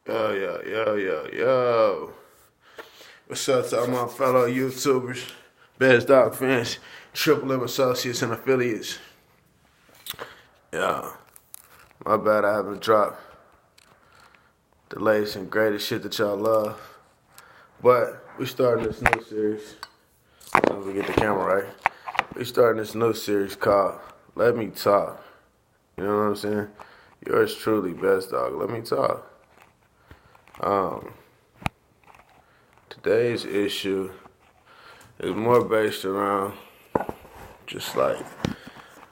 Yo. What's up to all my fellow YouTubers, Best Dog fans, Triple M associates and affiliates? Yeah, my bad I haven't dropped the latest and greatest shit that y'all love. But we starting this new series. As long as we get the camera right. We starting this new series called Let Me Talk. You know what I'm saying? Yours truly, Best Dog. Let me talk. Um, Today's issue is more based around just like,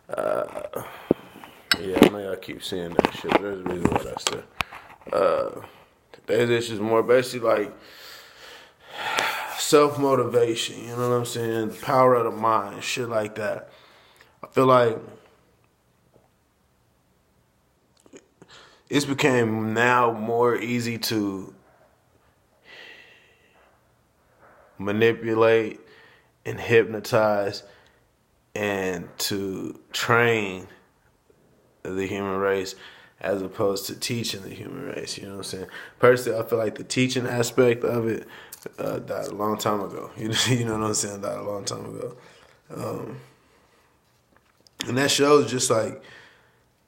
yeah, I know y'all keep seeing that shit, but there's a reason why that's there. Today's issue is more basically like self motivation, you know what I'm saying? The power of the mind, shit like that. I feel like it's became now more easy to manipulate and hypnotize and to train the human race as opposed to teaching the human race. You know what I'm saying? Personally, I feel like the teaching aspect of it died a long time ago. You know what I'm saying? Died a long time ago. And that shows just like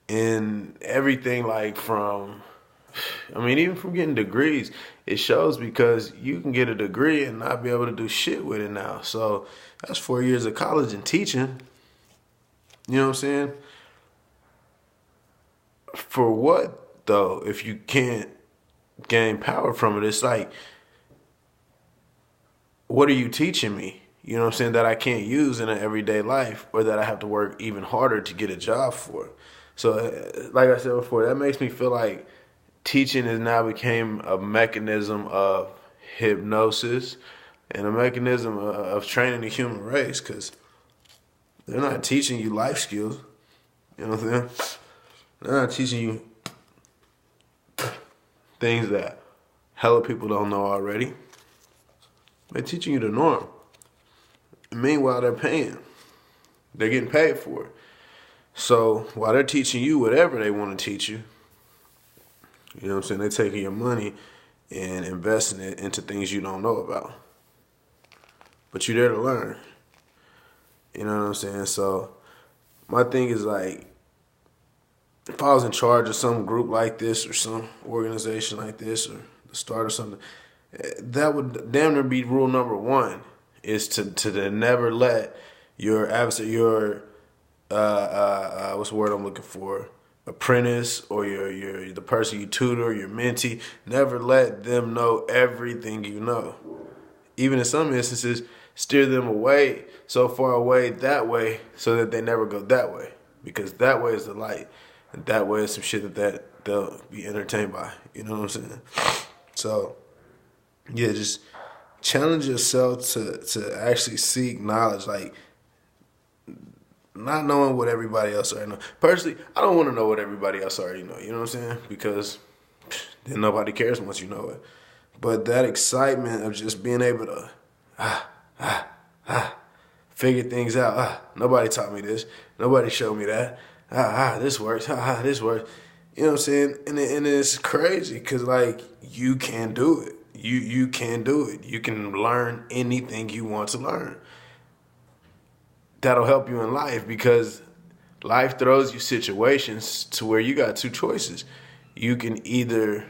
in everything, like from, I mean, even from getting degrees, it shows because you can get a degree and not be able to do shit with it now. So that's 4 years of college and teaching. You know what I'm saying? For what though? If you can't gain power from it, it's like, what are you teaching me? You know what I'm saying? That I can't use in an everyday life, or that I have to work even harder to get a job for. So, like I said before, that makes me feel like teaching has now became a mechanism of hypnosis and a mechanism of training the human race, because they're not teaching you life skills. You know what I'm saying? They're not teaching you things that hella people don't know already. They're teaching you the norm. And meanwhile, they're paying. They're getting paid for it. So while they're teaching you whatever they want to teach you, you know what I'm saying? They're taking your money and investing it into things you don't know about. But you're there to learn. You know what I'm saying? So my thing is like, if I was in charge of some group like this or some organization like this or the start of something, that would damn near be rule number one, is to never let your adversary, your what's the word I'm looking for, apprentice, or your the person you tutor, your mentee, never let them know everything you know. Even in some instances, steer them away so far away that way so that they never go that way, because that way is the light, and that way is some shit that they'll be entertained by. You know what I'm saying? So yeah, just challenge yourself to actually seek knowledge, like not knowing what everybody else already know. Personally, I don't want to know what everybody else already know. You know what I'm saying? Because then nobody cares once you know it. But that excitement of just being able to figure things out. Nobody taught me this. Nobody showed me that. This works. This works. You know what I'm saying? And it's crazy because like you can do it. You can do it. You can learn anything you want to learn. That'll help you in life, because life throws you situations to where you got two choices. You can either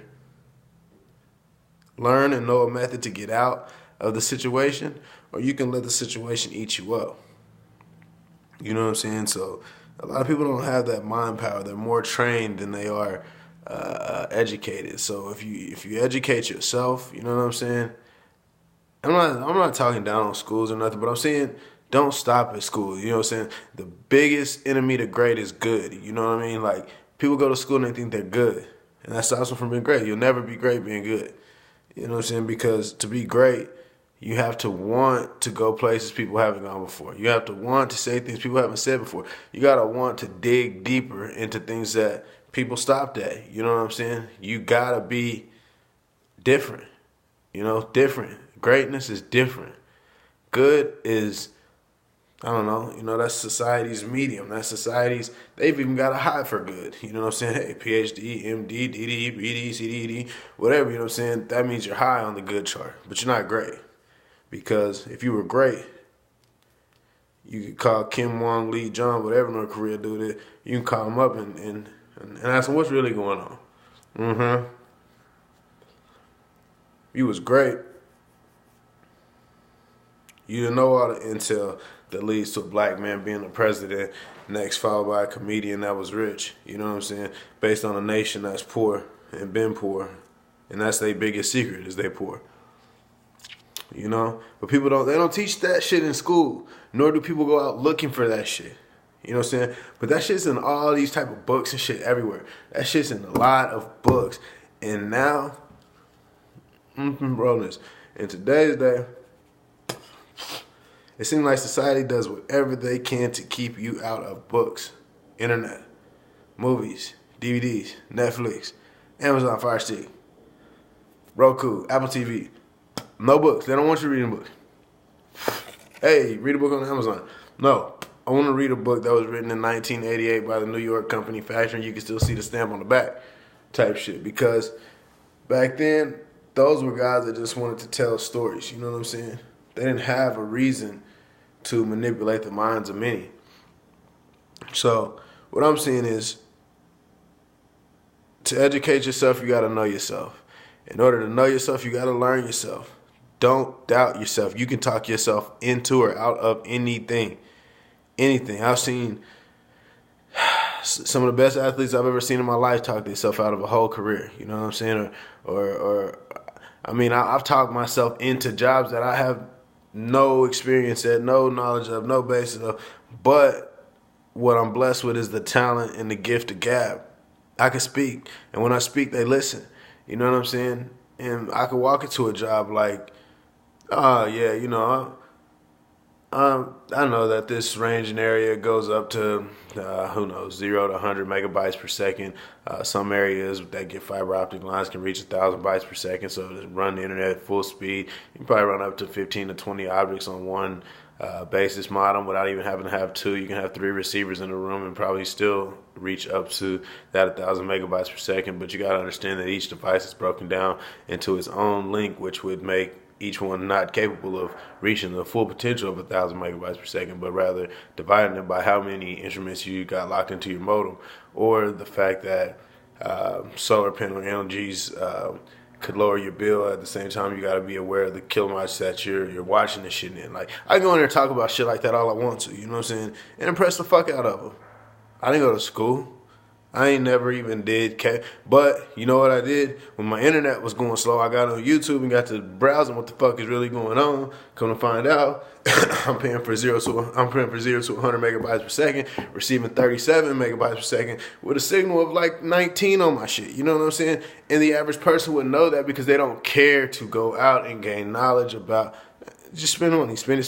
learn and know a method to get out of the situation, or you can let the situation eat you up. You know what I'm saying? So a lot of people don't have that mind power. They're more trained than they are educated. So if you educate yourself, you know what I'm saying? I'm not talking down on schools or nothing, but I'm saying don't stop at school. You know what I'm saying? The biggest enemy to great is good. You know what I mean? Like, people go to school and they think they're good, and that stops them from being great. You'll never be great being good. You know what I'm saying? Because to be great, you have to want to go places people haven't gone before. You have to want to say things people haven't said before. You gotta want to dig deeper into things that people stopped at. You know what I'm saying? You gotta be different. You know, different. Greatness is different. Good is I don't know. That's society's medium. That's society's. They've even got a high for good. You know what I'm saying? Hey, PhD, MD, DD, BD, CDD, whatever. You know what I'm saying? That means you're high on the good chart, but you're not great. Because if you were great, you could call Kim Wong Lee John, whatever North Korea do that. You can call him up and ask him what's really going on. Mm-hmm. You was great. You didn't know all the intel that leads to a black man being the president, next followed by a comedian that was rich. You know what I'm saying? Based on a nation that's poor and been poor. And that's their biggest secret is they poor. But people don't teach that shit in school, nor do people go out looking for that shit. You know what I'm saying? But that shit's in all these type of books and shit everywhere. That shit's in a lot of books. And now, bro, in today's day, it seems like society does whatever they can to keep you out of books, internet, movies, DVDs, Netflix, Amazon Fire Stick, Roku, Apple TV. No books. They don't want you reading books. Hey, read a book on Amazon. No. I want to read a book that was written in 1988 by the New York company Factor, and you can still see the stamp on the back type shit. Because back then, those were guys that just wanted to tell stories. You know what I'm saying? They didn't have a reason to manipulate the minds of many. So what I'm saying is, to educate yourself, you got to know yourself. In order to know yourself, you got to learn yourself. Don't doubt yourself. You can talk yourself into or out of anything. Anything. I've seen some of the best athletes I've ever seen in my life talk themselves out of a whole career. You know what I'm saying? I've talked myself into jobs that I have no experience at, no knowledge of, no basis of. But what I'm blessed with is the talent and the gift of gab. I can speak. And when I speak, they listen. You know what I'm saying? And I could walk into a job like, I know that this ranging area goes up to, 0 to 100 megabytes per second. Some areas that get fiber optic lines can reach 1,000 bytes per second. So to run the internet at full speed, you can probably run up to 15 to 20 objects on one basis modem without even having to have two. You can have 3 receivers in the room and probably still reach up to that 1,000 megabytes per second. But you got to understand that each device is broken down into its own link, which would make each one not capable of reaching the full potential of 1,000 megabytes per second, but rather dividing it by how many instruments you got locked into your modem, or the fact that solar panel energies could lower your bill. At the same time, you got to be aware of the kilometers that you're watching this shit in. Like, I go in there and talk about shit like that all I want to, you know what I'm saying, and impress the fuck out of them. I didn't go to school. I ain't never even did but you know what I did? When my internet was going slow, I got on YouTube and got to browsing what the fuck is really going on. Come to find out, I'm paying for 0 to 100 megabytes per second, receiving 37 megabytes per second with a signal of like 19 on my shit. You know what I'm saying? And the average person would know that because they don't care to go out and gain knowledge about. Just spend money, spend it.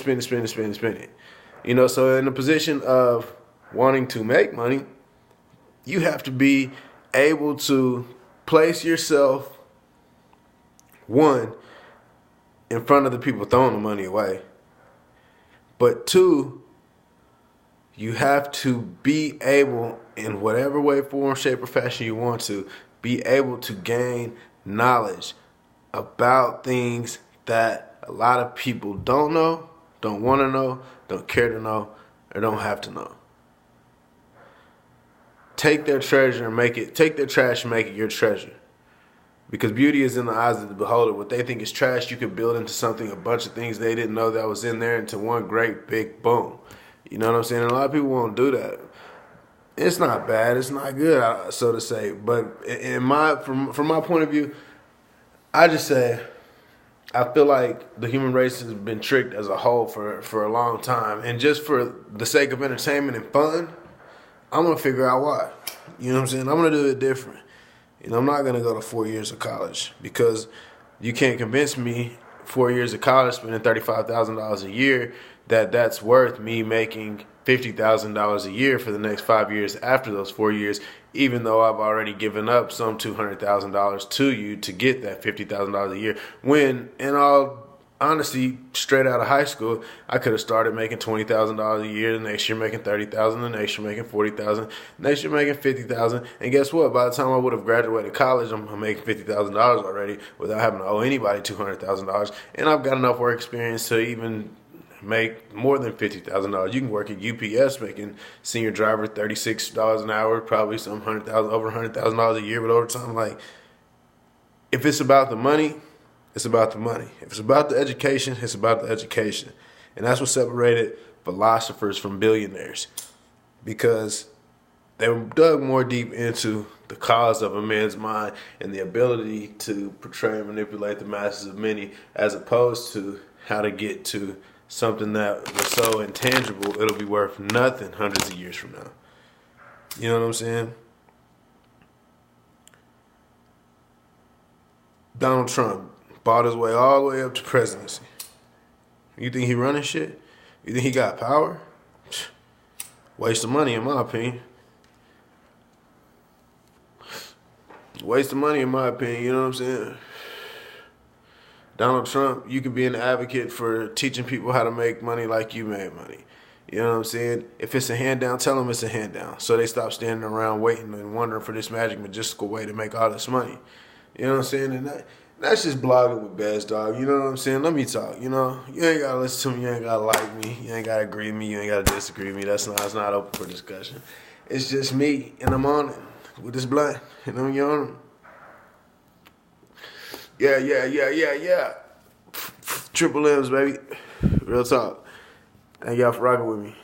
So in the position of wanting to make money, you have to be able to place yourself, one, in front of the people throwing the money away. But 2, you have to be able, in whatever way, form, shape, or fashion you want to, be able to gain knowledge about things that a lot of people don't know, don't want to know, don't care to know, or don't have to know. Take their treasure and take their trash and make it your treasure. Because beauty is in the eyes of the beholder. What they think is trash, you can build into something, a bunch of things they didn't know that was in there, into one great big boom. You know what I'm saying? And a lot of people won't do that. It's not bad. It's not good, so to say. But from my point of view, I just say, I feel like the human race has been tricked as a whole for a long time. And just for the sake of entertainment and fun, I'm going to figure out why. You know what I'm saying? I'm going to do it different. I'm not going to go to 4 years of college, because you can't convince me 4 years of college, spending $35,000 a year, that's worth me making $50,000 a year for the next 5 years after those 4 years, even though I've already given up some $200,000 to you to get that $50,000 a year. When, in all honestly, straight out of high school, I could have started making $20,000 a year. The next year making $30,000. The next year making $40,000. Next year making $50,000. And guess what? By the time I would have graduated college, I'm making $50,000 already without having to owe anybody $200,000. And I've got enough work experience to even make more than $50,000. You can work at UPS making senior driver $36 an hour, probably some over $100,000 a year with overtime. Like, if it's about the money, it's about the money. If it's about the education, it's about the education. And that's what separated philosophers from billionaires, because they dug more deep into the cause of a man's mind and the ability to portray and manipulate the masses of many, as opposed to how to get to something that was so intangible it'll be worth nothing hundreds of years from now. You know what I'm saying? Donald Trump bought his way all the way up to presidency. You think he running shit? You think he got power? Waste of money, in my opinion. Waste of money, in my opinion. You know what I'm saying? Donald Trump, you could be an advocate for teaching people how to make money like you made money. You know what I'm saying? If it's a handout, tell them it's a handout, so they stop standing around waiting and wondering for this magic magistical way to make all this money. You know what I'm saying? And that's just blogging with Bez, dog. You know what I'm saying? Let me talk. You know, you ain't gotta listen to me. You ain't gotta like me. You ain't gotta agree with me. You ain't gotta disagree with me. It's not open for discussion. It's just me in the morning with this blunt, and I'm yawning. Yeah. Triple M's, baby. Real talk. Thank y'all for rocking with me.